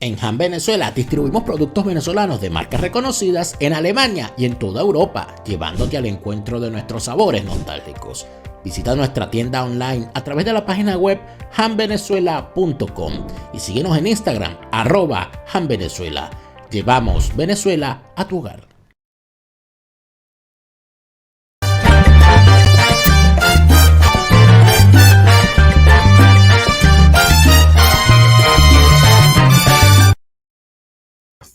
En Han Venezuela distribuimos productos venezolanos de marcas reconocidas en Alemania y en toda Europa, llevándote al encuentro de nuestros sabores nostálgicos. Visita nuestra tienda online a través de la página web hanvenezuela.com y síguenos en Instagram @hanvenezuela. Llevamos Venezuela a tu hogar.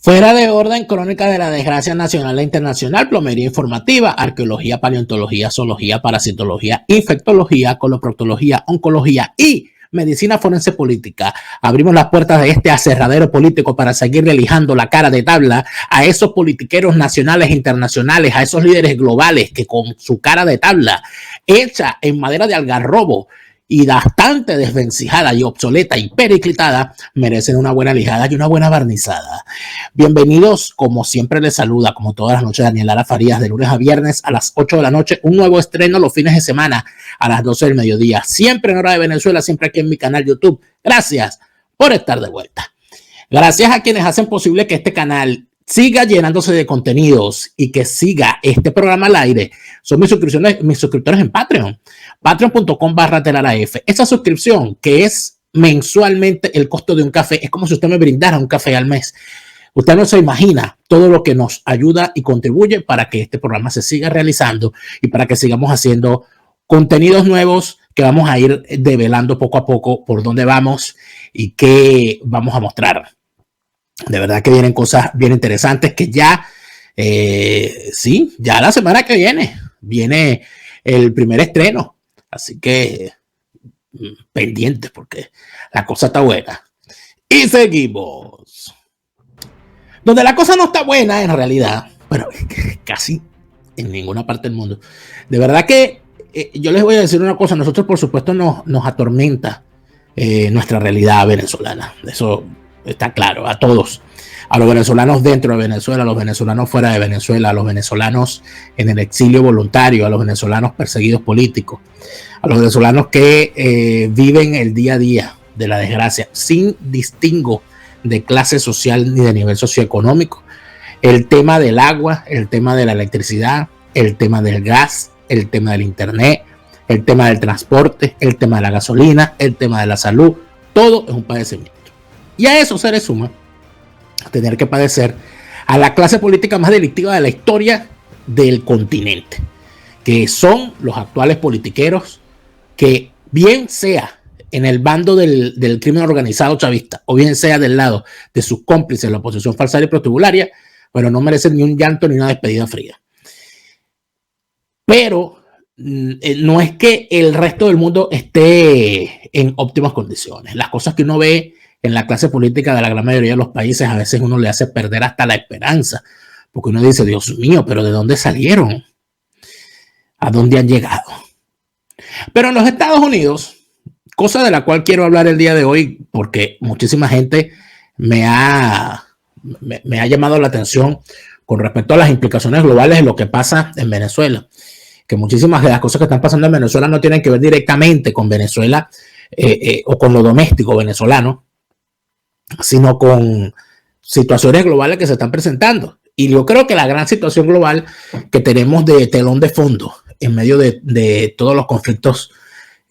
Fuera de orden, crónica de la desgracia nacional e internacional, plomería informativa, arqueología, paleontología, zoología, parasitología, infectología, coloproctología, oncología y medicina forense política. Abrimos las puertas de este aserradero político para seguir elijando la cara de tabla a esos politiqueros nacionales e internacionales, a esos líderes globales que con su cara de tabla hecha en madera de algarrobo y bastante desvencijada y obsoleta y periclitada, merecen una buena lijada y una buena barnizada. Bienvenidos, como siempre les saluda, como todas las noches, Daniel Lara Farías, de lunes a viernes a las 8 de la noche, un nuevo estreno los fines de semana a las 12 del mediodía, siempre en hora de Venezuela, siempre aquí en mi canal YouTube. Gracias por estar de vuelta. Gracias a quienes hacen posible que este canal siga llenándose de contenidos y que siga este programa al aire. Son mis suscriptores en Patreon, patreon.com/telaraf. Esa suscripción, que es mensualmente el costo de un café, es como si usted me brindara un café al mes. Usted no se imagina todo lo que nos ayuda y contribuye para que este programa se siga realizando y para que sigamos haciendo contenidos nuevos que vamos a ir develando poco a poco por dónde vamos y qué vamos a mostrar. De verdad que vienen cosas bien interesantes que ya, sí, ya la semana que viene el primer estreno. Así que pendientes porque la cosa está buena. Y seguimos. Donde la cosa no está buena en realidad, bueno, casi en ninguna parte del mundo. De verdad que yo les voy a decir una cosa, nosotros por supuesto nos atormenta nuestra realidad venezolana. Eso está claro a todos, a los venezolanos dentro de Venezuela, a los venezolanos fuera de Venezuela, a los venezolanos en el exilio voluntario, a los venezolanos perseguidos políticos, a los venezolanos que viven el día a día de la desgracia sin distingo de clase social ni de nivel socioeconómico. El tema del agua, el tema de la electricidad, el tema del gas, el tema del internet, el tema del transporte, el tema de la gasolina, el tema de la salud, todo es un padecimiento. Y a eso se le suma tener que padecer a la clase política más delictiva de la historia del continente, que son los actuales politiqueros que, bien sea en el bando del crimen organizado chavista o bien sea del lado de sus cómplices, la oposición falsaria y protubularia, bueno, no merecen ni un llanto ni una despedida fría. Pero no es que el resto del mundo esté en óptimas condiciones. Las cosas que uno ve en la clase política de la gran mayoría de los países a veces uno le hace perder hasta la esperanza, porque uno dice, Dios mío, pero ¿de dónde salieron? ¿A dónde han llegado? Pero en los Estados Unidos, cosa de la cual quiero hablar el día de hoy, porque muchísima gente me ha llamado la atención con respecto a las implicaciones globales de lo que pasa en Venezuela, que muchísimas de las cosas que están pasando en Venezuela no tienen que ver directamente con Venezuela o con lo doméstico venezolano, sino con situaciones globales que se están presentando. Y yo creo que la gran situación global que tenemos de telón de fondo en medio de todos los conflictos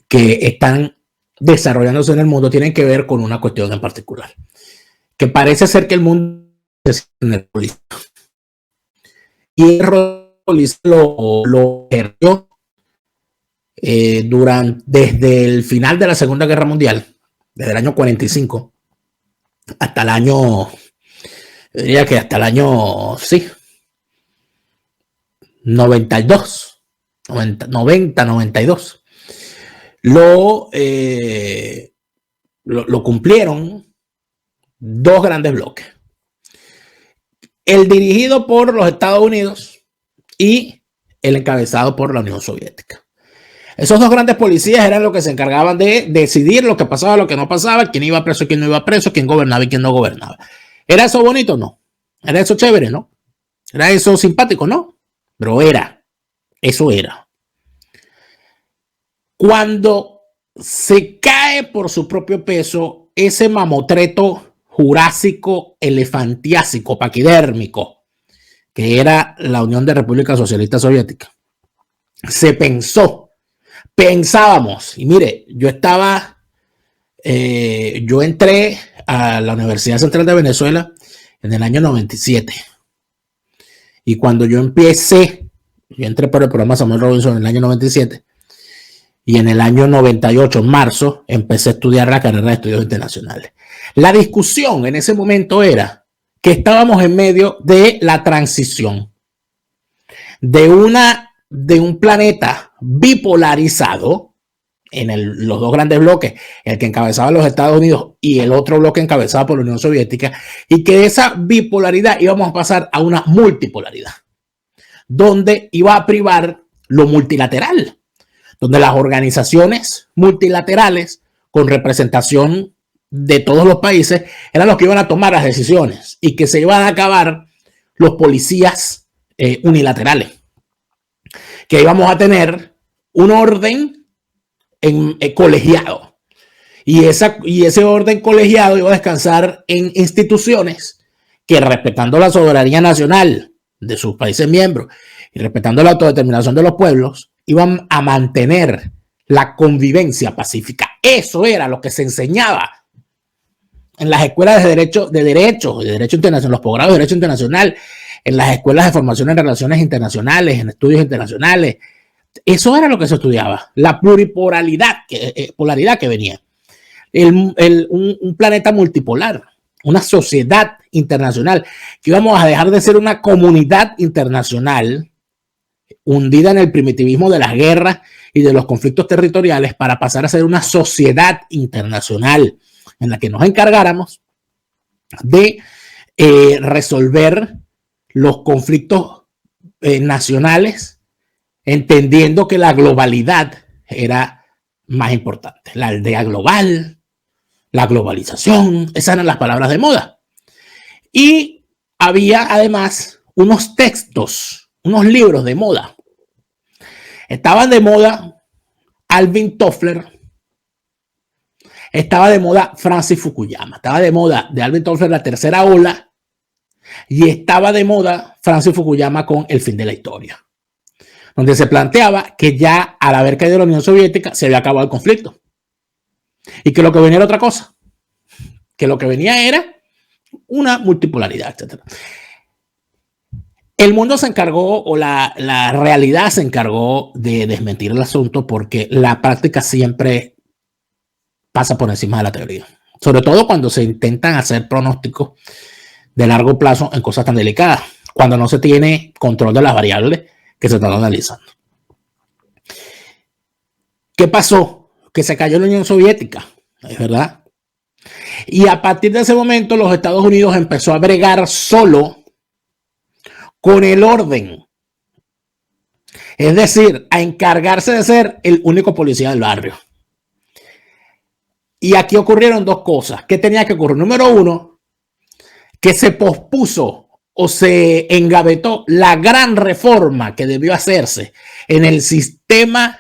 que están desarrollándose en el mundo tienen que ver con una cuestión en particular, que parece ser que el mundo es en el político. Y el lo ejerció desde el final de la Segunda Guerra Mundial, desde el año 45 hasta el año, diría que hasta el año, sí, 92, 92. Lo cumplieron dos grandes bloques. El dirigido por los Estados Unidos y el encabezado por la Unión Soviética. Esos dos grandes policías eran los que se encargaban de decidir lo que pasaba, lo que no pasaba, quién iba preso, quién no iba preso, quién gobernaba y quién no gobernaba. ¿Era eso bonito? No. ¿Era eso chévere? No. ¿Era eso simpático? No. Pero eso era. Cuando se cae por su propio peso ese mamotreto Jurásico Elefantiásico Paquidérmico, que era la Unión de Repúblicas Socialistas Soviéticas. Pensábamos, y mire, yo entré a la Universidad Central de Venezuela en el año 97. Y cuando yo entré por el programa Samuel Robinson en el año 97. Y en el año 98, en marzo, empecé a estudiar la carrera de estudios internacionales. La discusión en ese momento era que estábamos en medio de la transición de un planeta bipolarizado en los dos grandes bloques, el que encabezaba los Estados Unidos y el otro bloque encabezado por la Unión Soviética, y que de esa bipolaridad íbamos a pasar a una multipolaridad, donde iba a privar lo multilateral, donde las organizaciones multilaterales con representación de todos los países eran los que iban a tomar las decisiones y que se iban a acabar los policías unilaterales, que íbamos a tener un orden colegiado, y ese orden colegiado iba a descansar en instituciones que, respetando la soberanía nacional de sus países miembros y respetando la autodeterminación de los pueblos, iban a mantener la convivencia pacífica. Eso era lo que se enseñaba en las escuelas de derecho internacional, los posgrados de derecho internacional, en las escuelas de formación en relaciones internacionales, en estudios internacionales. Eso era lo que se estudiaba, la pluripolaridad que venía. Un planeta multipolar, una sociedad internacional, que íbamos a dejar de ser una comunidad internacional hundida en el primitivismo de las guerras y de los conflictos territoriales, para pasar a ser una sociedad internacional en la que nos encargáramos de resolver los conflictos nacionales, entendiendo que la globalidad era más importante. La aldea global, la globalización, esas eran las palabras de moda. Y había además unos textos, unos libros de moda. Estaban de moda Alvin Toffler, estaba de moda Francis Fukuyama, estaba de moda de Alvin Toffler la tercera ola, y estaba de moda Francis Fukuyama con El fin de la historia, donde se planteaba que ya al haber caído la Unión Soviética se había acabado el conflicto y que lo que venía era otra cosa, que lo que venía era una multipolaridad, etc. El mundo se encargó, o la realidad se encargó de desmentir el asunto, porque la práctica siempre pasa por encima de la teoría, sobre todo cuando se intentan hacer pronósticos de largo plazo en cosas tan delicadas, cuando no se tiene control de las variables que se están analizando. ¿Qué pasó? Que se cayó la Unión Soviética, es verdad. Y a partir de ese momento los Estados Unidos empezó a bregar solo con el orden, es decir, a encargarse de ser el único policía del barrio. Y aquí ocurrieron dos cosas. ¿Qué tenía que ocurrir? Número uno, que se pospuso o se engavetó la gran reforma que debió hacerse en el sistema,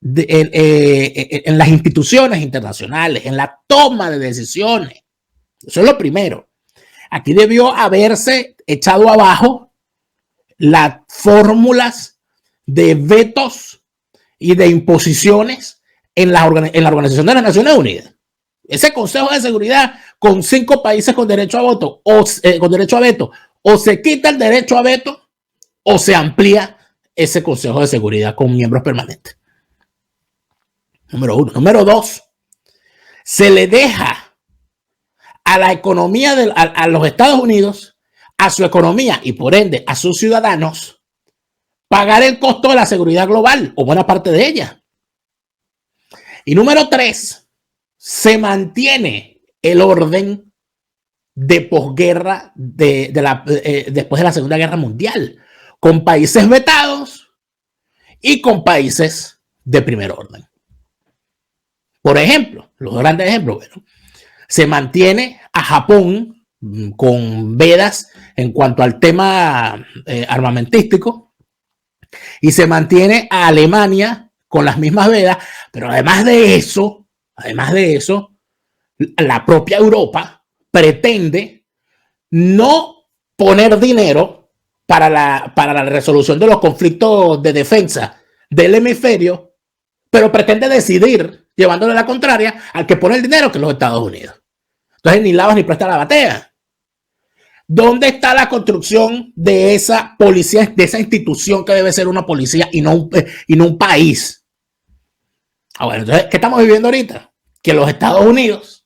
en las instituciones internacionales, en la toma de decisiones. Eso es lo primero. Aquí debió haberse echado abajo las fórmulas de vetos y de imposiciones en la Organización de las Naciones Unidas. Ese Consejo de Seguridad con 5 países con derecho a voto con derecho a veto, o se quita el derecho a veto o se amplía ese Consejo de Seguridad con miembros permanentes. Número uno. Número dos, se le deja a la economía a los Estados Unidos, a su economía y por ende a sus ciudadanos, pagar el costo de la seguridad global o buena parte de ella. Y número tres, se mantiene el orden de posguerra después de la Segunda Guerra Mundial, con países vetados y con países de primer orden. Por ejemplo, los grandes ejemplos, bueno, se mantiene a Japón con vedas en cuanto al tema armamentístico, y se mantiene a Alemania con las mismas vedas, pero además de eso, la propia Europa pretende no poner dinero para la resolución de los conflictos de defensa del hemisferio, pero pretende decidir, llevándole la contraria al que pone el dinero, que es los Estados Unidos. Entonces ni lavas ni presta la batea. ¿Dónde está la construcción de esa policía, de esa institución que debe ser una policía y no un país? Bueno, entonces, ¿qué estamos viviendo ahorita? Que los Estados Unidos,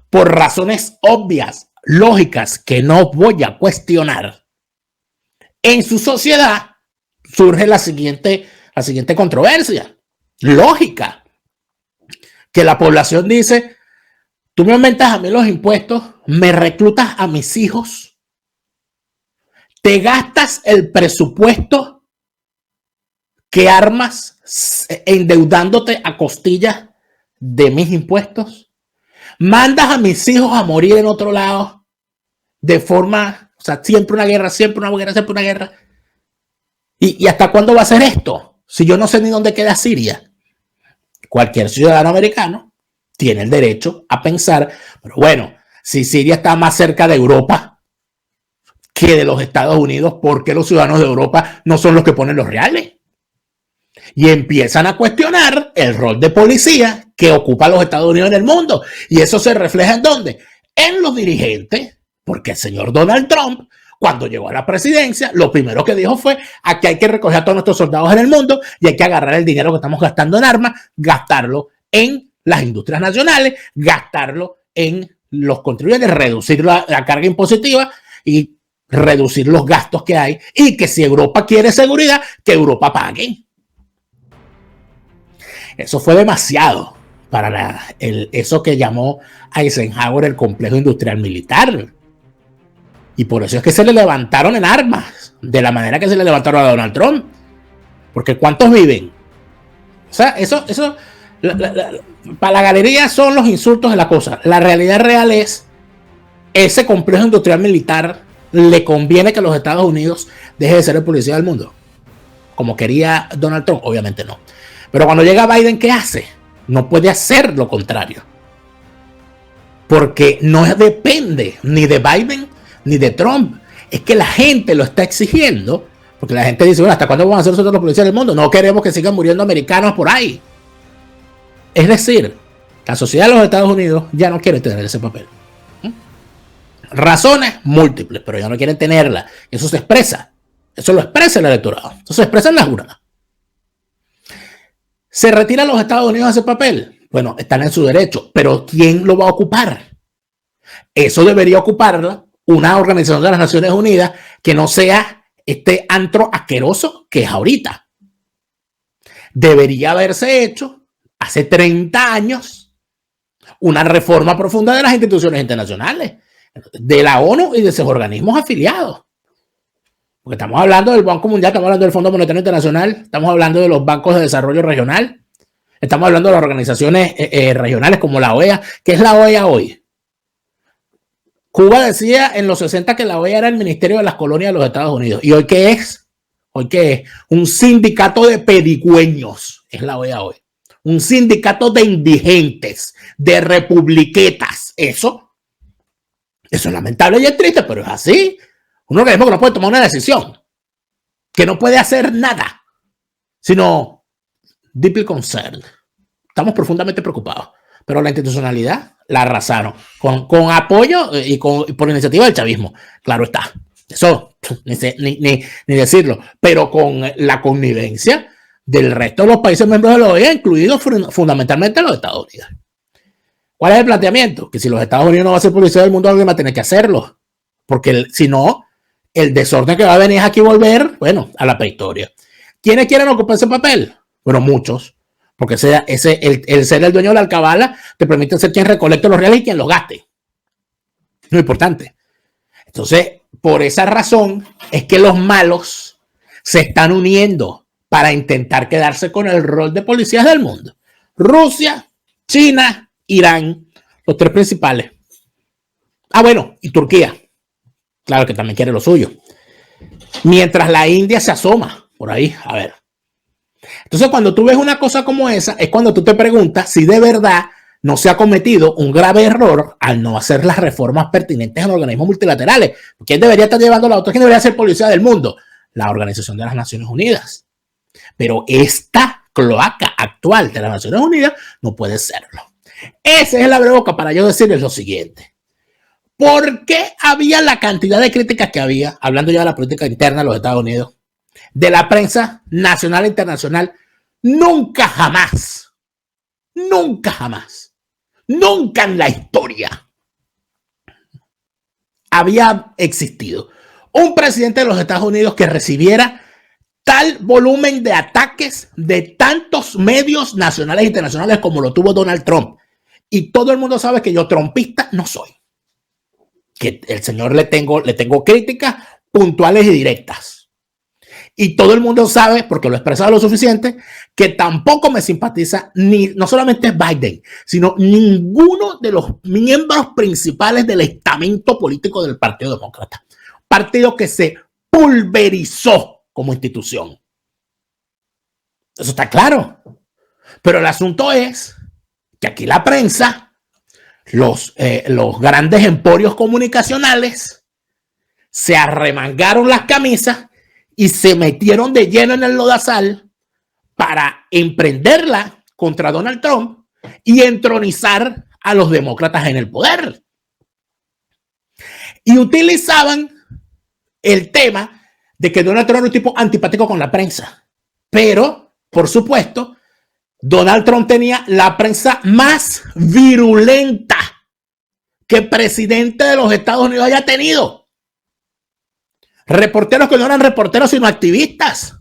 por razones obvias, lógicas, que no voy a cuestionar, en su sociedad surge la siguiente controversia lógica, que la población dice: tú me aumentas a mí los impuestos, me reclutas a mis hijos, te gastas el presupuesto que armas endeudándote a costillas de mis impuestos, mandas a mis hijos a morir en otro lado de forma, o sea, siempre una guerra, siempre una guerra, siempre una guerra. ¿Y hasta cuándo va a ser esto? Si yo no sé ni dónde queda Siria. Cualquier ciudadano americano tiene el derecho a pensar, pero bueno, si Siria está más cerca de Europa que de los Estados Unidos, ¿por qué los ciudadanos de Europa no son los que ponen los reales? Y empiezan a cuestionar el rol de policía que ocupa los Estados Unidos en el mundo. Y eso se refleja ¿en dónde? En los dirigentes, porque el señor Donald Trump, cuando llegó a la presidencia, lo primero que dijo fue: aquí hay que recoger a todos nuestros soldados en el mundo y hay que agarrar el dinero que estamos gastando en armas, gastarlo en las industrias nacionales, gastarlo en los contribuyentes, reducir la carga impositiva y reducir los gastos que hay, y que si Europa quiere seguridad, que Europa pague. Eso fue demasiado para eso que llamó Eisenhower el complejo industrial militar. Y por eso es que se le levantaron en armas, de la manera que se le levantaron a Donald Trump. Porque ¿cuántos viven? O sea, eso para la galería son los insultos de la cosa. La realidad real es: ese complejo industrial militar le conviene que los Estados Unidos deje de ser el policía del mundo, como quería Donald Trump. Obviamente no. Pero cuando llega Biden, ¿qué hace? No puede hacer lo contrario. Porque no depende ni de Biden ni de Trump. Es que la gente lo está exigiendo. Porque la gente dice: bueno, ¿hasta cuándo vamos a ser nosotros los policías del mundo? No queremos que sigan muriendo americanos por ahí. Es decir, la sociedad de los Estados Unidos ya no quiere tener ese papel. Razones múltiples, pero ya no quieren tenerla. Eso se expresa. Eso lo expresa el electorado. Eso se expresa en las urnas. ¿Se retiran los Estados Unidos de ese papel? Bueno, están en su derecho, pero ¿quién lo va a ocupar? Eso debería ocuparla una organización de las Naciones Unidas que no sea este antro asqueroso que es ahorita. Debería haberse hecho hace 30 años una reforma profunda de las instituciones internacionales, de la ONU y de sus organismos afiliados. Porque estamos hablando del Banco Mundial, estamos hablando del Fondo Monetario Internacional, estamos hablando de los bancos de desarrollo regional, estamos hablando de las organizaciones regionales como la OEA. ¿Qué es la OEA hoy? Cuba decía en los 60 que la OEA era el Ministerio de las Colonias de los Estados Unidos. ¿Y hoy qué es? Hoy qué es un sindicato de pedigüeños, es la OEA hoy. Un sindicato de indigentes, de republiquetas. Eso es lamentable y es triste, pero es así. Un organismo que no puede tomar una decisión, que no puede hacer nada, sino deeply concerned. Estamos profundamente preocupados, pero la institucionalidad la arrasaron con apoyo y por iniciativa del chavismo. Claro está, eso ni decirlo, pero con la connivencia del resto de los países miembros de la OEA, incluidos fundamentalmente los Estados Unidos. ¿Cuál es el planteamiento? Que si los Estados Unidos no van a ser policía del mundo, alguien va a tener que hacerlo, porque si no, el desorden que va a venir es aquí volver, bueno, a la prehistoria. ¿Quiénes quieren ocupar ese papel? Bueno, muchos. Porque el ser el dueño de la alcabala te permite ser quien recolecte los reales y quien los gaste. Muy importante. Entonces, por esa razón es que los malos se están uniendo para intentar quedarse con el rol de policías del mundo. Rusia, China, Irán, los tres principales. Ah, bueno, y Turquía. Claro que también quiere lo suyo. Mientras la India se asoma por ahí, a ver. Entonces, cuando tú ves una cosa como esa, es cuando tú te preguntas si de verdad no se ha cometido un grave error al no hacer las reformas pertinentes en organismos multilaterales. ¿Quién debería estar llevando la otra? ¿Quién debería ser policía del mundo? La Organización de las Naciones Unidas. Pero esta cloaca actual de las Naciones Unidas no puede serlo. Esa es la boca para yo decirles lo siguiente. ¿Por qué había la cantidad de críticas que había, hablando ya de la política interna de los Estados Unidos, de la prensa nacional e internacional? Nunca jamás, nunca jamás, nunca en la historia había existido un presidente de los Estados Unidos que recibiera tal volumen de ataques de tantos medios nacionales e internacionales como lo tuvo Donald Trump. Y todo el mundo sabe que yo trumpista no soy. Que el señor le tengo críticas puntuales y directas. Y todo el mundo sabe, porque lo he expresado lo suficiente, que tampoco me simpatiza no solamente Biden, sino ninguno de los miembros principales del estamento político del Partido Demócrata. Partido que se pulverizó como institución. Eso está claro. Pero el asunto es que aquí la prensa, los grandes emporios comunicacionales, se arremangaron las camisas y se metieron de lleno en el lodazal para emprenderla contra Donald Trump y entronizar a los demócratas en el poder. Y utilizaban el tema de que Donald Trump era un tipo antipático con la prensa. Pero, por supuesto, Donald Trump tenía la prensa más virulenta que el presidente de los Estados Unidos haya tenido. Reporteros que no eran reporteros sino activistas.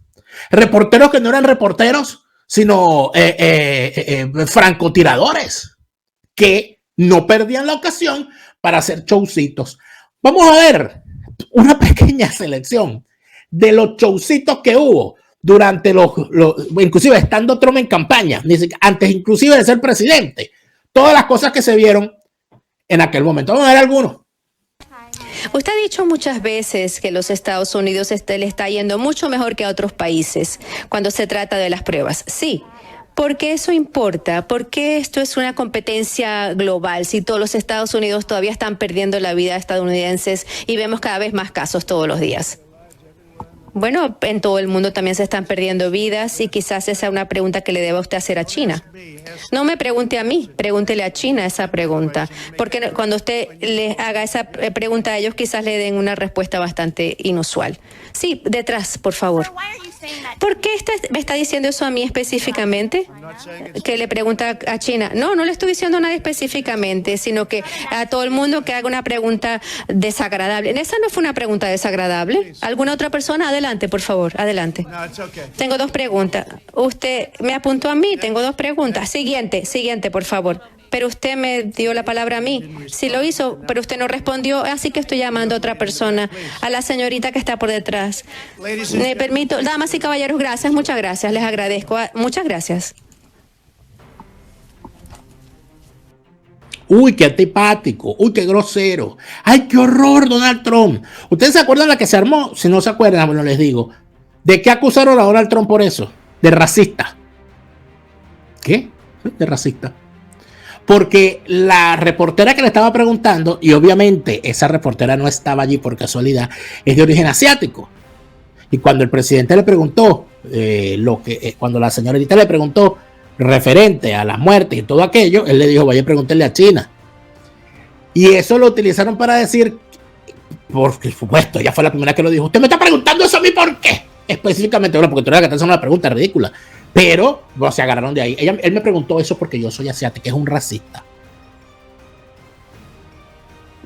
Reporteros que no eran reporteros sino francotiradores que no perdían la ocasión para hacer showcitos. Vamos a ver una pequeña selección de los showcitos que hubo durante inclusive estando Trump en campaña, antes inclusive de ser presidente. Todas las cosas que se vieron en aquel momento. Vamos a ver algunos. Usted ha dicho muchas veces que los Estados Unidos le está yendo mucho mejor que a otros países cuando se trata de las pruebas. Sí. ¿Por qué eso importa? ¿Por qué esto es una competencia global si todos los Estados Unidos todavía están perdiendo la vida de estadounidenses y vemos cada vez más casos todos los días? Bueno, en todo el mundo también se están perdiendo vidas y quizás esa es una pregunta que le deba usted hacer a China. No me pregunte a mí, pregúntele a China esa pregunta, porque cuando usted le haga esa pregunta a ellos quizás le den una respuesta bastante inusual. Sí, detrás, por favor. ¿Por qué me está diciendo eso a mí específicamente? Que le pregunta a China. No le estoy diciendo nada específicamente, sino que a todo el mundo que haga una pregunta desagradable. Esa no fue una pregunta desagradable. ¿Alguna otra persona? Adelante, por favor, adelante. Tengo dos preguntas. Usted me apuntó a mí, tengo dos preguntas. Siguiente, por favor. Pero usted me dio la palabra a mí. Sí lo hizo, pero usted no respondió, así que estoy llamando a otra persona, a la señorita que está por detrás. Me permito, damas y caballeros, gracias, muchas gracias, les agradezco. Muchas gracias. Uy, qué antipático, uy, qué grosero. Ay, qué horror, Donald Trump. ¿Ustedes se acuerdan la que se armó? Si no se acuerdan, bueno, les digo. ¿De qué acusaron a Donald Trump por eso? De racista. ¿Qué? De racista. Porque la reportera que le estaba preguntando, y obviamente esa reportera no estaba allí por casualidad, es de origen asiático. Y cuando el presidente le preguntó, cuando la señorita le preguntó referente a las muertes y todo aquello, él le dijo, vaya a preguntarle a China. Y eso lo utilizaron para decir, por supuesto, ella fue la primera que lo dijo, usted me está preguntando eso a mí, ¿por qué? Específicamente, bueno, porque tú eres la que está haciendo una pregunta ridícula. Pero bueno, se agarraron de ahí. Él me preguntó eso porque yo soy asiático, es un racista.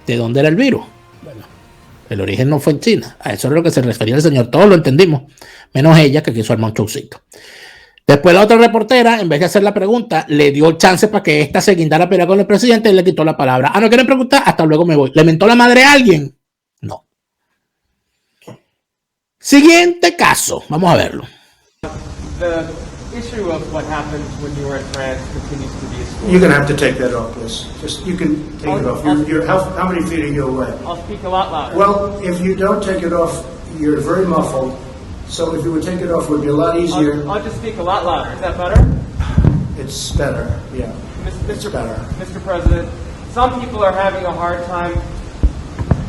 ¿De dónde era el virus? Bueno, el origen no fue en China. A eso es lo que se refería el señor. Todos lo entendimos, menos ella que quiso armar un showcito. Después la otra reportera, en vez de hacer la pregunta, le dio chance para que ésta se guindara a pelear con el presidente y le quitó la palabra. Ah, ¿no quieren preguntar? Hasta luego me voy. ¿Le mentó la madre a alguien? No. Siguiente caso. Vamos a verlo. Issue of what happened when you were in France continues to be a story. You're going to have to take that off, please. You can take it off. How many feet are you away? I'll speak a lot louder. Well, if you don't take it off, you're very muffled. So if you would take it off, it would be a lot easier. I'll just speak a lot louder. Is that better? It's better, yeah. Mr. President, some people are having a hard time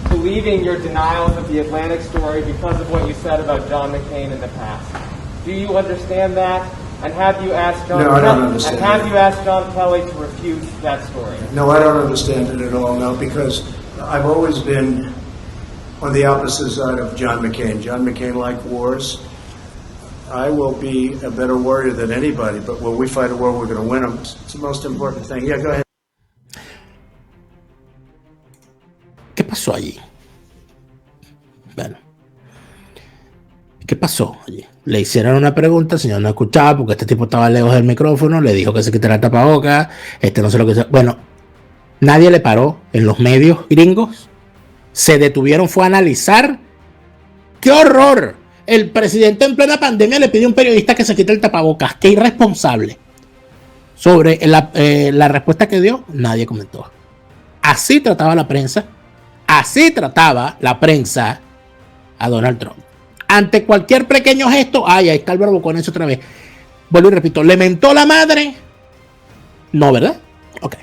believing your denials of the Atlantic story because of what you said about John McCain in the past. Do you understand that? And have you asked John? No, I don't understand And have that. you asked John Kelly to refute that story? No, I don't understand it at all, no, because I've always been on the opposite side of John McCain. John McCain liked wars. I will be a better warrior than anybody, but when we fight a war, we're going to win them. It's the most important thing. Yeah, go ahead. ¿Qué pasó allí? Bueno, ¿qué pasó allí? Le hicieron una pregunta, el señor no escuchaba porque este tipo estaba lejos del micrófono, le dijo que se quitara el tapabocas, no sé lo que sea. Bueno, nadie le paró en los medios gringos, se detuvieron, fue a analizar. ¡Qué horror! El presidente en plena pandemia le pidió a un periodista que se quite el tapabocas. ¡Qué irresponsable! Sobre la respuesta que dio, nadie comentó. Así trataba la prensa. Así trataba la prensa a Donald Trump. Ante cualquier pequeño gesto, ahí está el verbo con eso otra vez. Vuelvo y repito, ¿le mentó la madre? No, ¿verdad? Ok.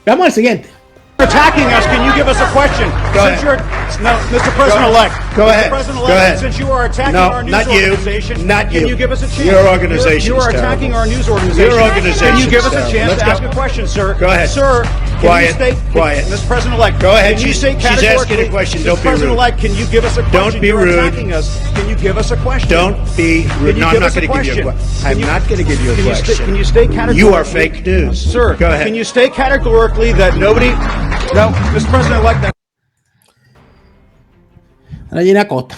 Vamos al siguiente. Attacking us, can you give us a question? Go Since ahead. No, Mr. President-elect. Go ahead. Mr. President-elect, Go ahead. since you are attacking No, our news not you. organization, Not can you. you give us a chance? Your organization's You are attacking terrible. our news organization. Your organization's Can you give us a terrible. chance Let's to go. ask a question, sir? Go ahead. Sir, can Quiet. you state, Quiet. Mr. President-elect, Go ahead. Can you state She's asking a categorically, question. Mr. Don't be rude. President-elect, can you give us a question? Don't be You're rude. attacking us. Can you give us a question? Don't be rude. Can you No, I'm give not us a going to give you a question? question. I'm not going to give you a Can question. can you state categorically? You are fake news. Sir, Go ahead. can you state categorically that nobody... No, Mr. President-elect, that Regina Costa.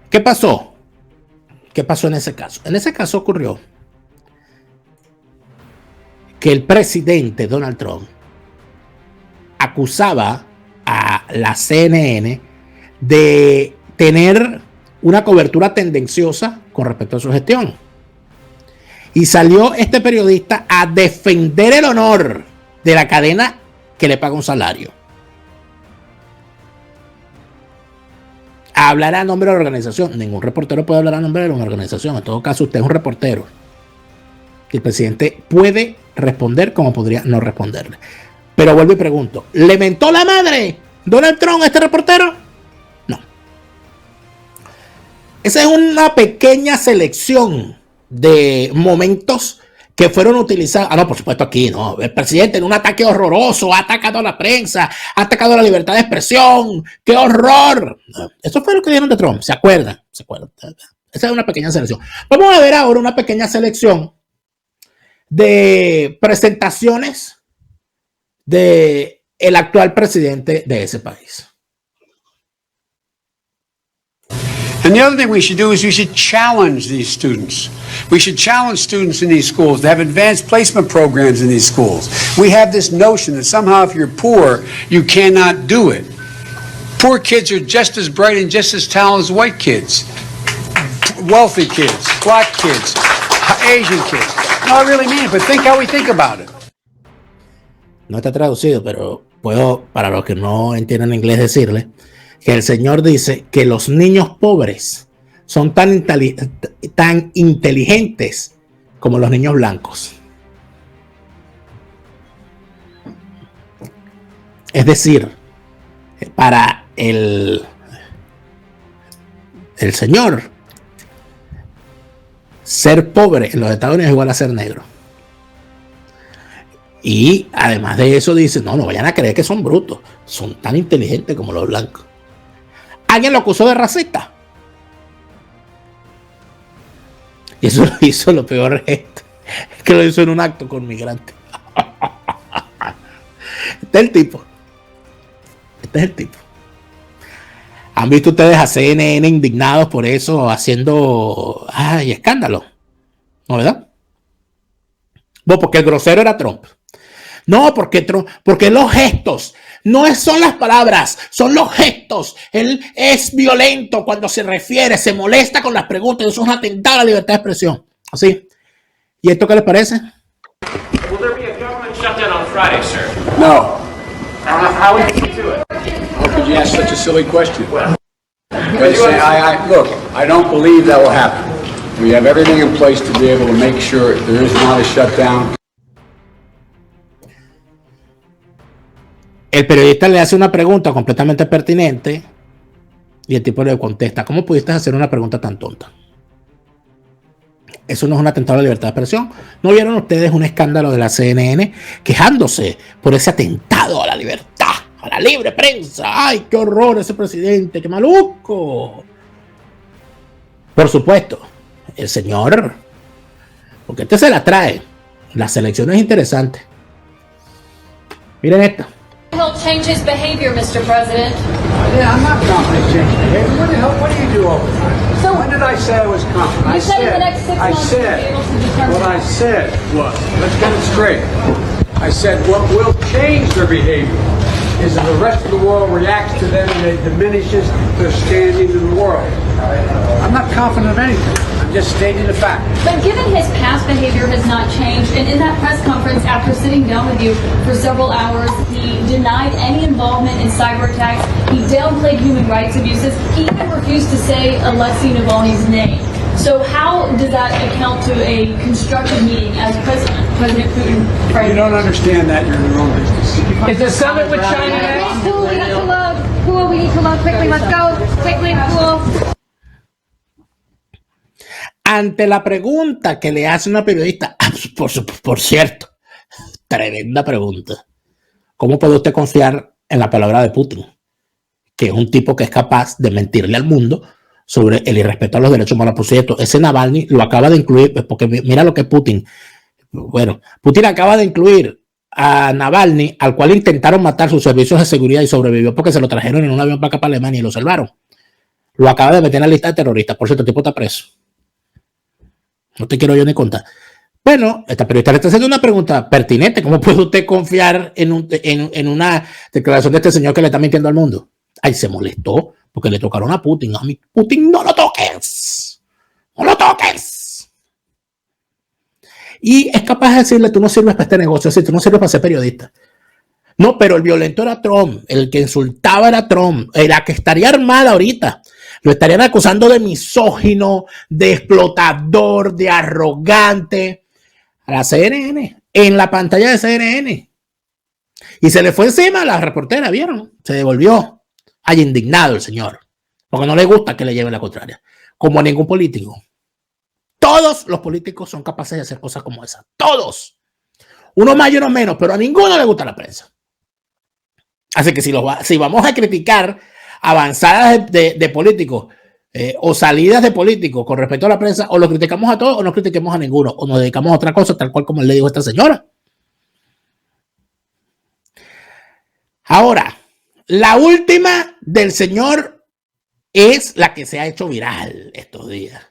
¿Qué pasó? ¿Qué pasó en ese caso? En ese caso ocurrió que el presidente Donald Trump acusaba a la CNN de tener una cobertura tendenciosa con respecto a su gestión. Y salió este periodista a defender el honor de la cadena que le paga un salario. A hablar a nombre de la organización. Ningún reportero puede hablar a nombre de una organización. En todo caso, usted es un reportero. El presidente puede responder como podría no responderle. Pero vuelvo y pregunto, ¿le mentó la madre Donald Trump a este reportero? No. Esa es una pequeña selección de momentos que fueron utilizados. Ah, no, por supuesto aquí, no. El presidente en un ataque horroroso ha atacado a la prensa, ha atacado a la libertad de expresión. ¡Qué horror! No, eso fue lo que dijeron de Trump. ¿Se acuerdan? ¿Se acuerdan? Esa es una pequeña selección. Vamos a ver ahora una pequeña selección de presentaciones de el actual presidente de ese país. And the other thing we should do is we should challenge these students. We should challenge students in these schools to have advanced placement programs in these schools. We have this notion that somehow if you're poor, you cannot do it. Poor kids are just as bright and just as talented as white kids. Wealthy kids, black kids, Asian kids. No, I really mean it, but think how we think about it. No está traducido, pero puedo, para los que no entienden inglés, decirle que el señor dice que los niños pobres son tan inteligentes como los niños blancos. Es decir, para el señor, ser pobre en los Estados Unidos es igual a ser negro. Y además de eso dice, no vayan a creer que son brutos, son tan inteligentes como los blancos. Alguien lo acusó de racista. Y eso lo hizo lo peor gesto, que lo hizo en un acto con migrantes. Este es el tipo. Este es el tipo. ¿Han visto ustedes a CNN indignados por eso, haciendo escándalo? ¿No, verdad? Bueno, porque el grosero era Trump. No, porque los gestos, no son las palabras, son los gestos. Él es violento cuando se refiere, se molesta con las preguntas. Eso es un atentado a la libertad de expresión. ¿Así? ¿Y esto qué les parece? Will there be a government shutdown on Friday, sir? No. How would you do it? How could you ask such a silly question? Look, I don't believe that will happen. We have everything in place to be able to make sure there is not a shutdown. El periodista le hace una pregunta completamente pertinente y el tipo le contesta: ¿cómo pudiste hacer una pregunta tan tonta? Eso no es un atentado a la libertad de expresión. ¿No vieron ustedes un escándalo de la CNN quejándose por ese atentado a la libertad, a la libre prensa? ¡Ay, qué horror ese presidente! ¡Qué maluco! Por supuesto, el señor, porque este se la trae. Las elecciones interesantes. Miren esta. He'll change his behavior, Mr. President. Yeah, I'm not confident in changing behavior. What the hell? What do you do all the time? So- When did I say I was confident? You said in the next 6 months you'll be able to determine. What I said was, let's get it straight. I said what will change their behavior is if the rest of the world reacts to them and it diminishes their standing in the world. I'm not confident of anything. I'm just stating the fact. But given his past behavior has not changed, and in that press conference after sitting down with you for several hours, he denied any involvement in cyber attacks, he downplayed human rights abuses, he even refused to say Alexei Navalny's name. So how does that account to a constructive meeting as President Putin? You don't understand that. You're in the wrong business. Is the summit with China next? Cool, we got to load. Cool, we need to load quickly. Let's go. Quickly, cool. Ante la pregunta que le hace una periodista, por cierto, tremenda pregunta. ¿Cómo puede usted confiar en la palabra de Putin? Que es un tipo que es capaz de mentirle al mundo sobre el irrespeto a los derechos humanos. Por cierto, ese Navalny lo acaba de incluir, porque mira lo que es Putin. Bueno, Putin acaba de incluir a Navalny, al cual intentaron matar sus servicios de seguridad y sobrevivió porque se lo trajeron en un avión para acá, para Alemania, y lo salvaron. Lo acaba de meter en la lista de terroristas. Por cierto, el tipo está preso. No te quiero yo ni contar. Bueno, esta periodista le está haciendo una pregunta pertinente. ¿Cómo puede usted confiar en una declaración de este señor que le está mintiendo al mundo? Ay, se molestó porque le tocaron a Putin. A mí, Putin, no lo toques. No lo toques. Y es capaz de decirle: tú no sirves para este negocio, es decir, tú no sirves para ser periodista. No, pero el violento era Trump. El que insultaba era Trump. La que estaría armada ahorita. Lo estarían acusando de misógino, de explotador, de arrogante. A la CNN, en la pantalla de CNN. Y se le fue encima a la reportera, ¿vieron? Se devolvió. Hay indignado el señor. Porque no le gusta que le lleven la contraria. Como a ningún político. Todos los políticos son capaces de hacer cosas como esa. Todos. Uno más y uno menos, pero a ninguno le gusta la prensa. Así que si vamos a criticar avanzadas de políticos o salidas de políticos con respecto a la prensa, o lo criticamos a todos o no critiquemos a ninguno, o nos dedicamos a otra cosa, tal cual como le dijo esta señora. Ahora, la última del señor es la que se ha hecho viral estos días.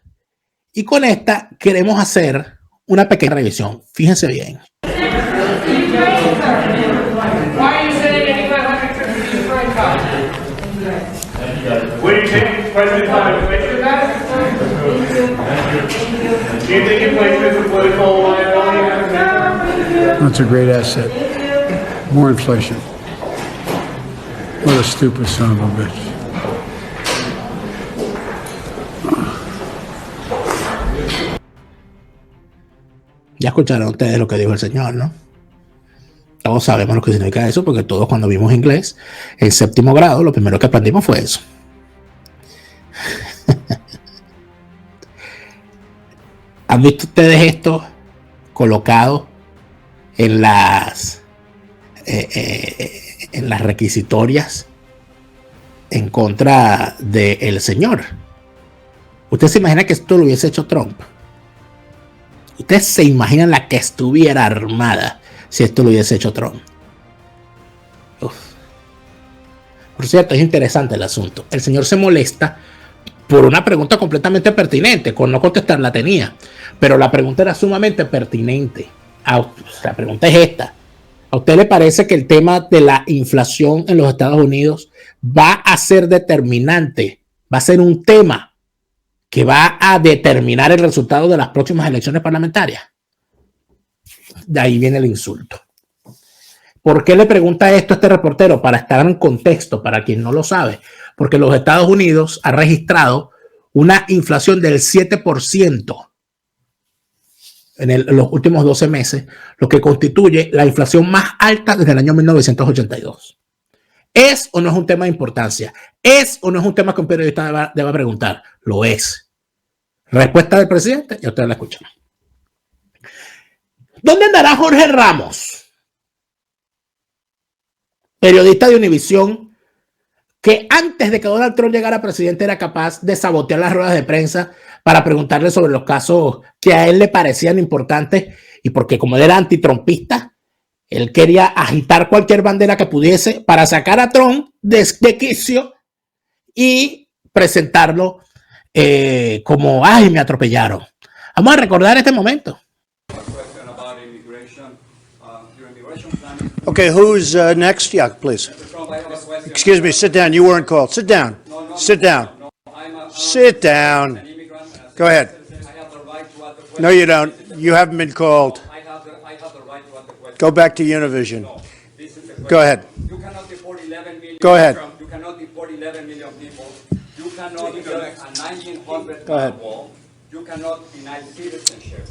Y con esta queremos hacer una pequeña revisión. Fíjense bien. What do you think President Biden plays for that? Do you think he plays with the political liability? That's a great asset. More inflation. What a stupid son of a bitch. Ya escucharon ustedes lo que dijo el señor, ¿no? Todos sabemos lo que significa eso, porque todos cuando vimos inglés en séptimo grado, lo primero que aprendimos fue eso. ¿Han visto ustedes esto colocado en las requisitorias en contra del señor? ¿Usted se imagina que esto lo hubiese hecho Trump? ¿Ustedes se imaginan la que estuviera armada si esto lo hubiese hecho Trump? Uf. Por cierto, es interesante el asunto. El señor se molesta por una pregunta completamente pertinente. Con no contestar la tenía, pero la pregunta era sumamente pertinente. La pregunta es esta: ¿a usted le parece que el tema de la inflación en los Estados Unidos va a ser determinante? ¿Va a ser un tema que va a determinar el resultado de las próximas elecciones parlamentarias? De ahí viene el insulto. ¿Por qué le pregunta esto a este reportero? Para estar en contexto, para quien no lo sabe. Porque los Estados Unidos ha registrado una inflación del 7% en los últimos 12 meses, lo que constituye la inflación más alta desde el año 1982. ¿Es o no es un tema de importancia? ¿Es o no es un tema que un periodista deba preguntar? Lo es. Respuesta del presidente, ya ustedes la escuchan. ¿Dónde andará Jorge Ramos, periodista de Univisión, que antes de que Donald Trump llegara presidente era capaz de sabotear las ruedas de prensa para preguntarle sobre los casos que a él le parecían importantes? Y porque como él era antitrumpista, él quería agitar cualquier bandera que pudiese para sacar a Trump de quicio y presentarlo como, ay, me atropellaron. Vamos a recordar este momento. Okay, who's next? Yeah, please. Excuse me, sit down. You weren't called. Sit down. Sit down. Sit down. Go ahead. No, you don't. You haven't been called. Go back to Univision. Go ahead. Go ahead. You cannot deport 11 million people. You cannot build a 1900 Go ahead. wall. You cannot deny citizenship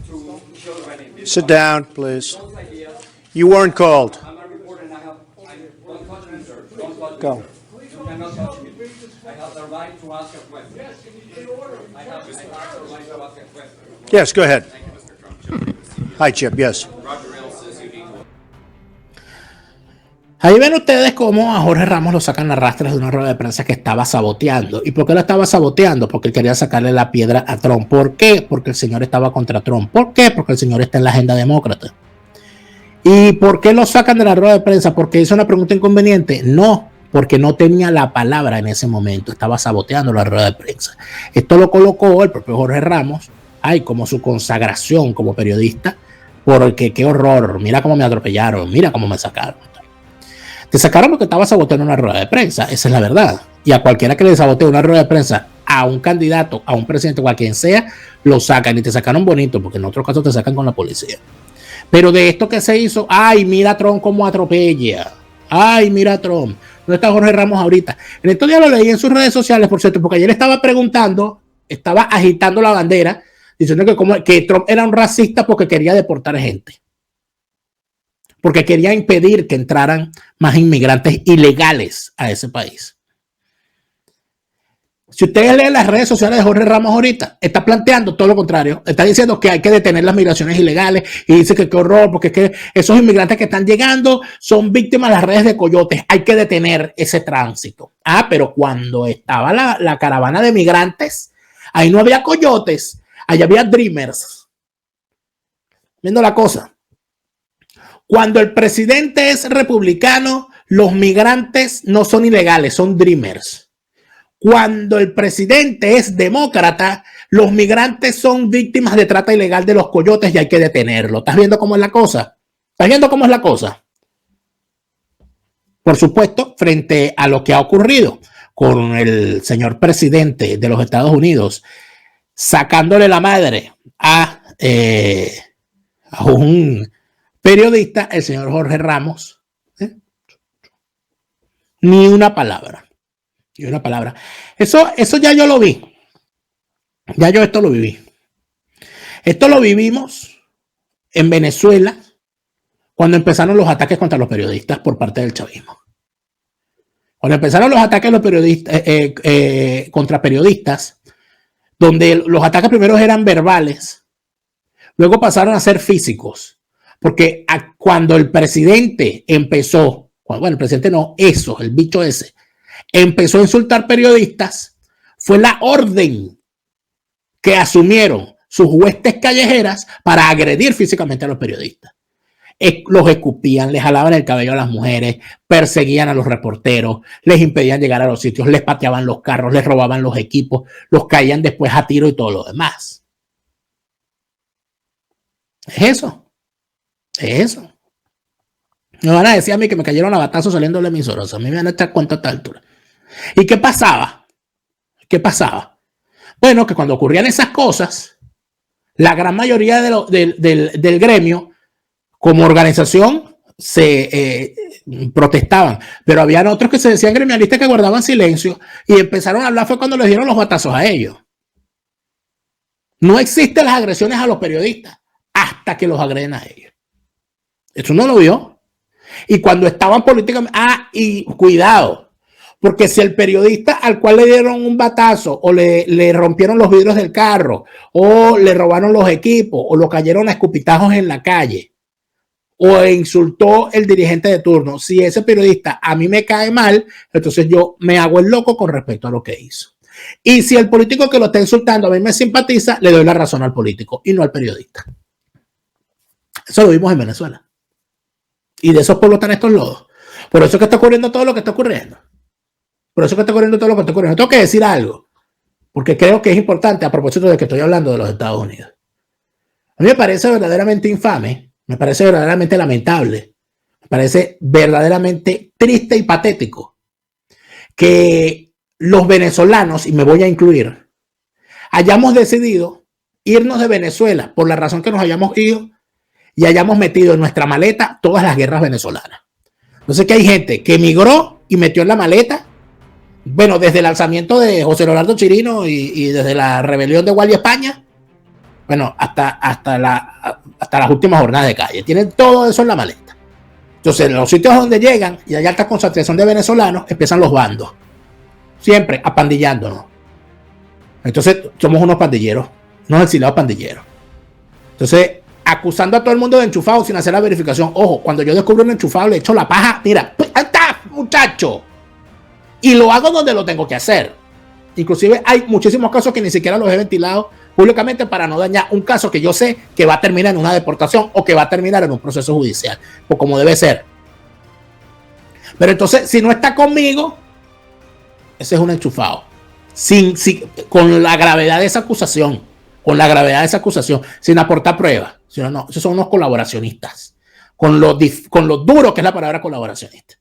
to children in this Sit country. down, please. Those ideas, You weren't called. I'm a reporter and don't touch me, sir. Don't touch me, Go. sir. You cannot touch me. I have the right to ask a question. I have the right to ask a question. Yes, go ahead. Hi, Chip. Yes. Ahí ven ustedes cómo a Jorge Ramos lo sacan a rastras de una rueda de prensa que estaba saboteando. ¿Y por qué lo estaba saboteando? Porque él quería sacarle la piedra a Trump. ¿Por qué? Porque el señor estaba contra Trump. ¿Por qué? Porque el señor está en la agenda demócrata. ¿Y por qué lo sacan de la rueda de prensa? ¿Porque hizo una pregunta inconveniente? No, porque no tenía la palabra en ese momento. Estaba saboteando la rueda de prensa. Esto lo colocó el propio Jorge Ramos, como su consagración como periodista, porque qué horror, mira cómo me atropellaron, mira cómo me sacaron. Te sacaron porque estaba saboteando una rueda de prensa, esa es la verdad. Y a cualquiera que le sabotee una rueda de prensa, a un candidato, a un presidente o a quien sea, lo sacan y te sacaron bonito, porque en otros casos te sacan con la policía. Pero de esto que se hizo, ay, mira a Trump cómo atropella. Ay, mira a Trump. ¿Dónde está Jorge Ramos ahorita? En estos días lo leí en sus redes sociales, por cierto, porque ayer estaba preguntando, estaba agitando la bandera, diciendo que Trump era un racista porque quería deportar gente. Porque quería impedir que entraran más inmigrantes ilegales a ese país. Si ustedes leen las redes sociales de Jorge Ramos ahorita, está planteando todo lo contrario. Está diciendo que hay que detener las migraciones ilegales y dice que qué horror, porque es que esos inmigrantes que están llegando son víctimas de las redes de coyotes. Hay que detener ese tránsito. Pero cuando estaba la caravana de migrantes, ahí no había coyotes, ahí había dreamers. Viendo la cosa. Cuando el presidente es republicano, los migrantes no son ilegales, son dreamers. Cuando el presidente es demócrata, los migrantes son víctimas de trata ilegal de los coyotes y hay que detenerlo. ¿Estás viendo cómo es la cosa? ¿Estás viendo cómo es la cosa? Por supuesto, frente a lo que ha ocurrido con el señor presidente de los Estados Unidos, sacándole la madre a un periodista, el señor Jorge Ramos, ni una palabra. Ni una palabra. Eso ya yo lo vi. Ya yo esto lo viví. Esto lo vivimos en Venezuela cuando empezaron los ataques contra los periodistas por parte del chavismo. Cuando empezaron los ataques los periodistas, contra periodistas, donde los ataques primero eran verbales, luego pasaron a ser físicos. Porque cuando el presidente empezó, bueno, el presidente no, el bicho ese, empezó a insultar periodistas, fue la orden que asumieron sus huestes callejeras para agredir físicamente a los periodistas. Los escupían, les jalaban el cabello a las mujeres, perseguían a los reporteros, les impedían llegar a los sitios, les pateaban los carros, les robaban los equipos, los caían después a tiro y todo lo demás. Es eso. Eso. Me van a decir a mí que me cayeron a batazos saliendo de la emisora. O sea, a mí me van a echar cuenta a esta altura. ¿Y qué pasaba? ¿Qué pasaba? Bueno, que cuando ocurrían esas cosas, la gran mayoría del gremio, como organización, se protestaban, pero habían otros que se decían gremialistas que guardaban silencio y empezaron a hablar fue cuando les dieron los batazos a ellos. No existen las agresiones a los periodistas hasta que los agreden a ellos. Eso no lo vio. Y cuando estaban políticamente, y cuidado, porque si el periodista al cual le dieron un batazo o le rompieron los vidrios del carro o le robaron los equipos o lo cayeron a escupitajos en la calle o insultó el dirigente de turno, si ese periodista a mí me cae mal, entonces yo me hago el loco con respecto a lo que hizo. Y si el político que lo está insultando a mí me simpatiza, le doy la razón al político y no al periodista. Eso lo vimos en Venezuela. Y de esos pueblos están estos lodos. Por eso es que está ocurriendo todo lo que está ocurriendo. Por eso es que está ocurriendo todo lo que está ocurriendo. Tengo que decir algo, porque creo que es importante a propósito de que estoy hablando de los Estados Unidos. A mí me parece verdaderamente infame, me parece verdaderamente lamentable, me parece verdaderamente triste y patético que los venezolanos, y me voy a incluir, hayamos decidido irnos de Venezuela por la razón que nos hayamos ido y hayamos metido en nuestra maleta todas las guerras venezolanas. Entonces que hay gente que emigró y metió en la maleta, bueno, desde el alzamiento de José Leonardo Chirino y desde la rebelión de Guardia España, bueno, hasta las últimas jornadas de calle. Tienen todo eso en la maleta. Entonces, en los sitios donde llegan y hay alta concentración de venezolanos, empiezan los bandos. Siempre apandillándonos. Entonces, somos unos pandilleros, unos exiliados pandilleros. Entonces, acusando a todo el mundo de enchufado sin hacer la verificación. Ojo, cuando yo descubro un enchufado, le echo la paja. Mira, ahí está, muchacho. Y lo hago donde lo tengo que hacer. Inclusive hay muchísimos casos que ni siquiera los he ventilado públicamente para no dañar un caso que yo sé que va a terminar en una deportación o que va a terminar en un proceso judicial, o como debe ser. Pero entonces, si no está conmigo, ese es un enchufado. Con la gravedad de esa acusación, sin aportar pruebas. No, esos son unos colaboracionistas. Con lo duro que es la palabra colaboracionista.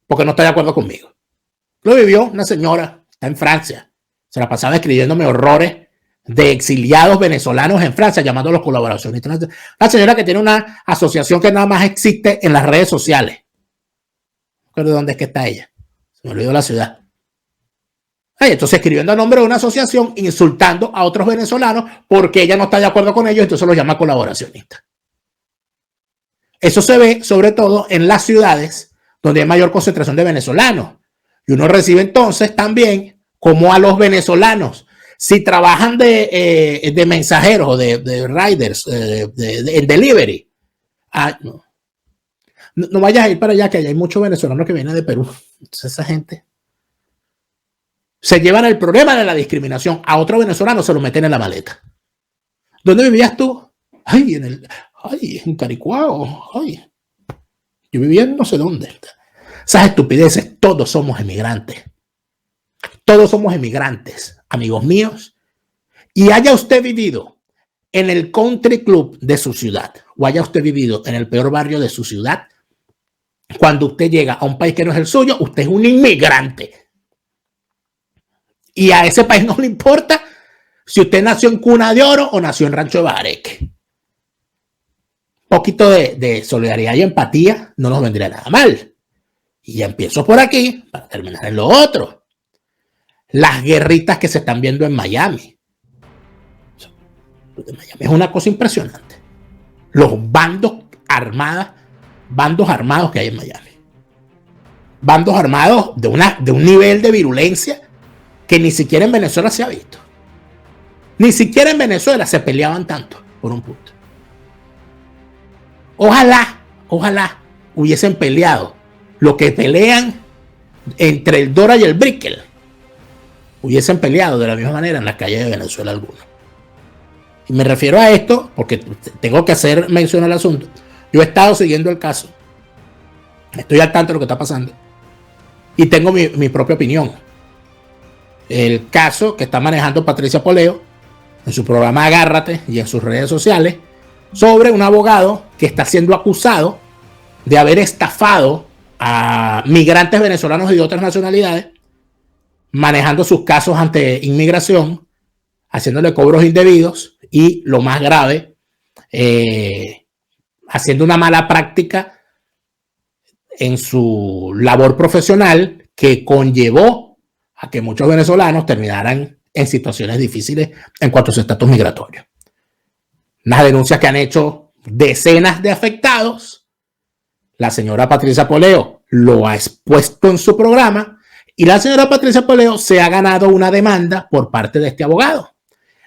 Porque no está de acuerdo conmigo. Lo vivió una señora, está en Francia. Se la pasaba escribiéndome horrores de exiliados venezolanos en Francia, llamándolos colaboracionistas. Una señora que tiene una asociación que nada más existe en las redes sociales. No recuerdo dónde es que está ella. Se me olvidó la ciudad. Entonces escribiendo a nombre de una asociación, insultando a otros venezolanos porque ella no está de acuerdo con ellos, entonces los llama colaboracionistas. Eso se ve sobre todo en las ciudades donde hay mayor concentración de venezolanos. Y uno recibe entonces también como a los venezolanos, si trabajan de mensajeros o de riders, en delivery. No vayas a ir para allá, que allá hay muchos venezolanos que vienen de Perú. Entonces esa gente se llevan el problema de la discriminación a otro venezolano, se lo meten en la maleta. ¿Dónde vivías tú? En Caricuao. Yo vivía en no sé dónde. Esas estupideces, todos somos emigrantes. Todos somos emigrantes, amigos míos. Y haya usted vivido en el country club de su ciudad o haya usted vivido en el peor barrio de su ciudad, cuando usted llega a un país que no es el suyo, usted es un inmigrante. Y a ese país no le importa si usted nació en Cuna de Oro o nació en Rancho de Bareque. Un poquito de solidaridad y empatía no nos vendría nada mal. Y ya empiezo por aquí para terminar en lo otro. Las guerritas que se están viendo en Miami. Miami es una cosa impresionante. Los bandos armados que hay en Miami. Bandos armados de un nivel de virulencia que ni siquiera en Venezuela se ha visto. Ni siquiera en Venezuela se peleaban tanto por un punto. Ojalá hubiesen peleado lo que pelean entre el Dora y el Brickell. Hubiesen peleado de la misma manera en las calles de Venezuela algunos. Y me refiero a esto porque tengo que hacer mención al asunto. Yo he estado siguiendo el caso. Estoy al tanto de lo que está pasando. Y tengo mi propia opinión. El caso que está manejando Patricia Poleo en su programa Agárrate y en sus redes sociales sobre un abogado que está siendo acusado de haber estafado a migrantes venezolanos y de otras nacionalidades, manejando sus casos ante inmigración, haciéndole cobros indebidos y, lo más grave, haciendo una mala práctica en su labor profesional que conllevó a que muchos venezolanos terminaran en situaciones difíciles en cuanto a su estatus migratorio. Unas denuncias que han hecho decenas de afectados. La señora Patricia Poleo lo ha expuesto en su programa y la señora Patricia Poleo se ha ganado una demanda por parte de este abogado.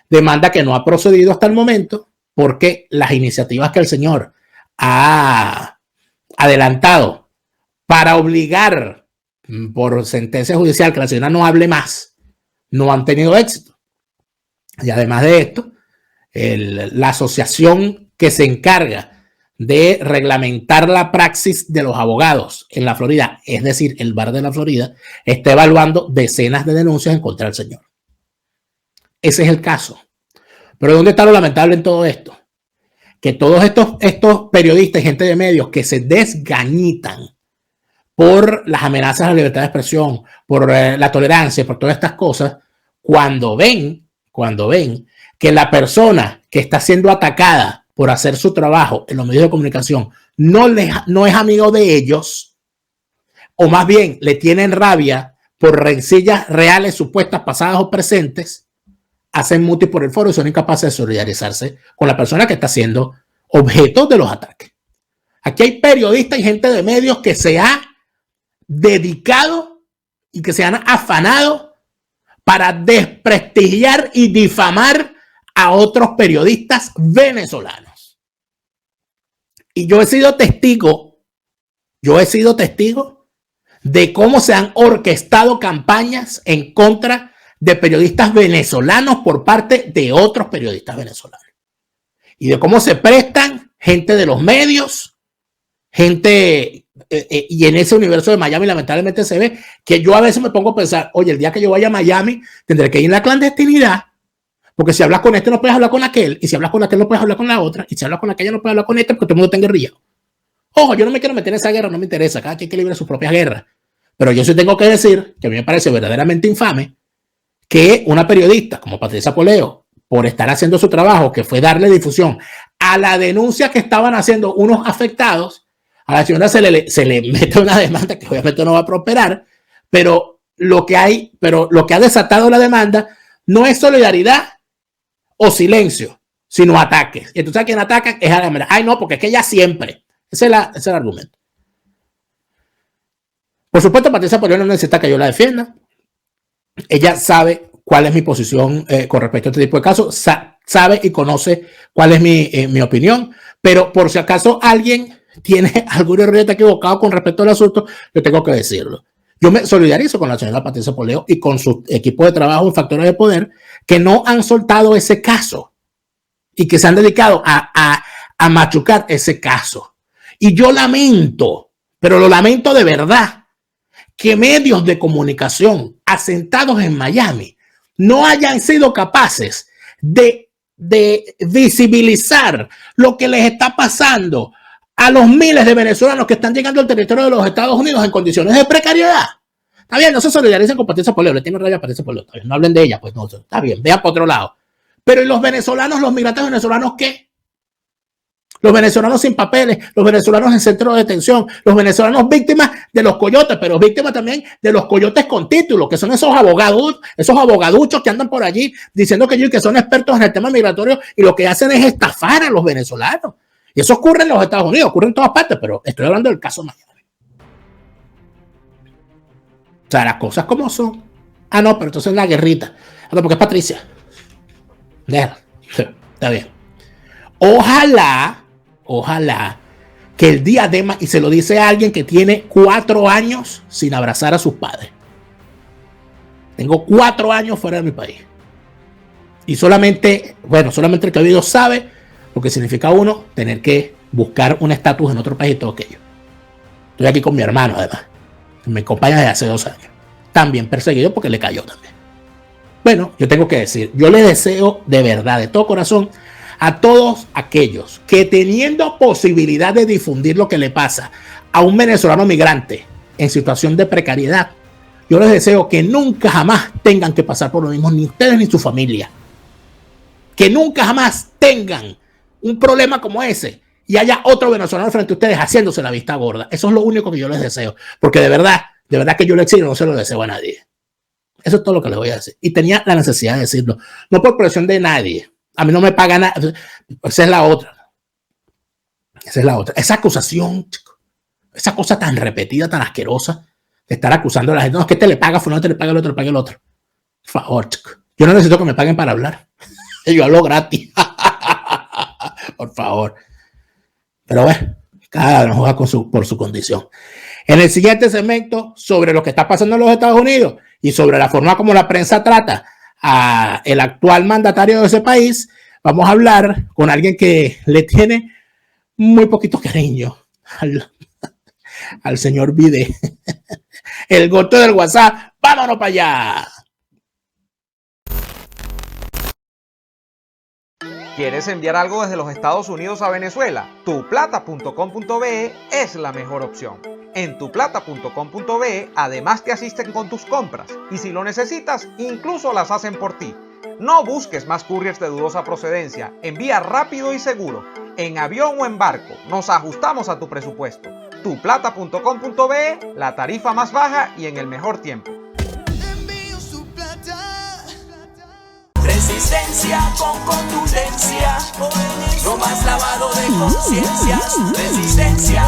Demanda que no ha procedido hasta el momento porque las iniciativas que el señor ha adelantado para obligar por sentencia judicial que la señora no hable más no han tenido éxito. Y además de esto, la asociación que se encarga de reglamentar la praxis de los abogados en la Florida, es decir, el Bar de la Florida, está evaluando decenas de denuncias en contra del señor. Ese es el caso. Pero ¿dónde está lo lamentable en todo esto? Que todos estos periodistas y gente de medios que se desgañitan por las amenazas a la libertad de expresión, por la tolerancia, por todas estas cosas, cuando ven que la persona que está siendo atacada por hacer su trabajo en los medios de comunicación no es amigo de ellos, o más bien le tienen rabia por rencillas reales, supuestas, pasadas o presentes, hacen mutis por el foro y son incapaces de solidarizarse con la persona que está siendo objeto de los ataques. Aquí hay periodistas y gente de medios que se ha dedicado y que se han afanado para desprestigiar y difamar a otros periodistas venezolanos. Y yo he sido testigo de cómo se han orquestado campañas en contra de periodistas venezolanos por parte de otros periodistas venezolanos. Y de cómo se prestan gente de los medios, gente, y en ese universo de Miami lamentablemente se ve que yo a veces me pongo a pensar, oye, el día que yo vaya a Miami tendré que ir en la clandestinidad, porque si hablas con este no puedes hablar con aquel, y si hablas con aquel no puedes hablar con la otra, y si hablas con aquella no puedes hablar con este porque todo el mundo está enguerrillado. Ojo, yo no me quiero meter en esa guerra, no me interesa, cada quien que libre sus propias guerras, pero yo sí tengo que decir que a mí me parece verdaderamente infame que una periodista como Patricia Poleo, por estar haciendo su trabajo, que fue darle difusión a la denuncia que estaban haciendo unos afectados, a la señora se le mete una demanda que obviamente no va a prosperar, pero lo que ha desatado la demanda no es solidaridad o silencio, sino ataques. Y entonces a quien atacan es a la manera. Ay, no, porque es que ella siempre. Ese es el argumento. Por supuesto, Patricia Poleo no necesita que yo la defienda. Ella sabe cuál es mi posición con respecto a este tipo de casos, sabe y conoce cuál es mi opinión, pero por si acaso alguien tiene algún error, está equivocado con respecto al asunto, yo tengo que decirlo. Yo me solidarizo con la señora Patricia Poleo y con su equipo de trabajo en Factores de Poder que no han soltado ese caso y que se han dedicado a machucar ese caso. Y yo lamento, pero lo lamento de verdad, que medios de comunicación asentados en Miami no hayan sido capaces de visibilizar lo que les está pasando a los miles de venezolanos que están llegando al territorio de los Estados Unidos en condiciones de precariedad. Está bien, no se solidaricen con Patricia Poleo, le tienen rabia a Patricia Poleo, está bien, no hablen de ella, pues no, está bien, vean por otro lado. Pero ¿y los venezolanos, los migrantes venezolanos qué? Los venezolanos sin papeles, los venezolanos en centros de detención, los venezolanos víctimas de los coyotes, pero víctimas también de los coyotes con título, que son esos abogaduchos que andan por allí diciendo que son expertos en el tema migratorio y lo que hacen es estafar a los venezolanos. Y eso ocurre en los Estados Unidos, ocurre en todas partes, pero estoy hablando del caso Miami. O sea, las cosas como son. Ah, no, pero entonces la guerrita. Ah, no, porque es Patricia. Déjala. Sí, está bien. Ojalá que el día de mañana, y se lo dice a alguien que tiene 4 años sin abrazar a sus padres. Tengo 4 años fuera de mi país. Y solamente el que ha vivido sabe lo que significa uno tener que buscar un estatus en otro país y todo aquello. Estoy aquí con mi hermano, además. Me acompaña desde hace 2 años. También perseguido porque le cayó también. Bueno, yo tengo que decir, yo le deseo de verdad, de todo corazón, a todos aquellos que teniendo posibilidad de difundir lo que le pasa a un venezolano migrante en situación de precariedad, yo les deseo que nunca jamás tengan que pasar por lo mismo, ni ustedes ni su familia. Que nunca jamás tengan un problema como ese y haya otro venezolano frente a ustedes haciéndose la vista gorda. Eso es lo único que yo les deseo, porque de verdad que yo el exilio no se lo deseo a nadie. Eso es todo lo que les voy a decir. Y tenía la necesidad de decirlo, no por presión de nadie. A mí no me paga nada. Esa es la otra. Esa acusación, chico, esa cosa tan repetida, tan asquerosa, de estar acusando a la gente. No, es que te le paga, no te le paga el otro, le paga el otro. Por favor, chico. Yo no necesito que me paguen para hablar. Yo hablo gratis. Por favor. Pero bueno, cada uno juega por su condición. En el siguiente segmento, sobre lo que está pasando en los Estados Unidos y sobre la forma como la prensa trata a el actual mandatario de ese país, vamos a hablar con alguien que le tiene muy poquito cariño al señor Biden. El goto del WhatsApp. ¡Vámonos para allá! ¿Quieres enviar algo desde los Estados Unidos a Venezuela? Tuplata.com.be es la mejor opción. En tuplata.com.be además te asisten con tus compras y si lo necesitas, incluso las hacen por ti. No busques más couriers de dudosa procedencia, envía rápido y seguro, en avión o en barco, nos ajustamos a tu presupuesto. Tuplata.com.be, la tarifa más baja y en el mejor tiempo. Resistencia con contundencia, no más lavado de conciencias. Resistencia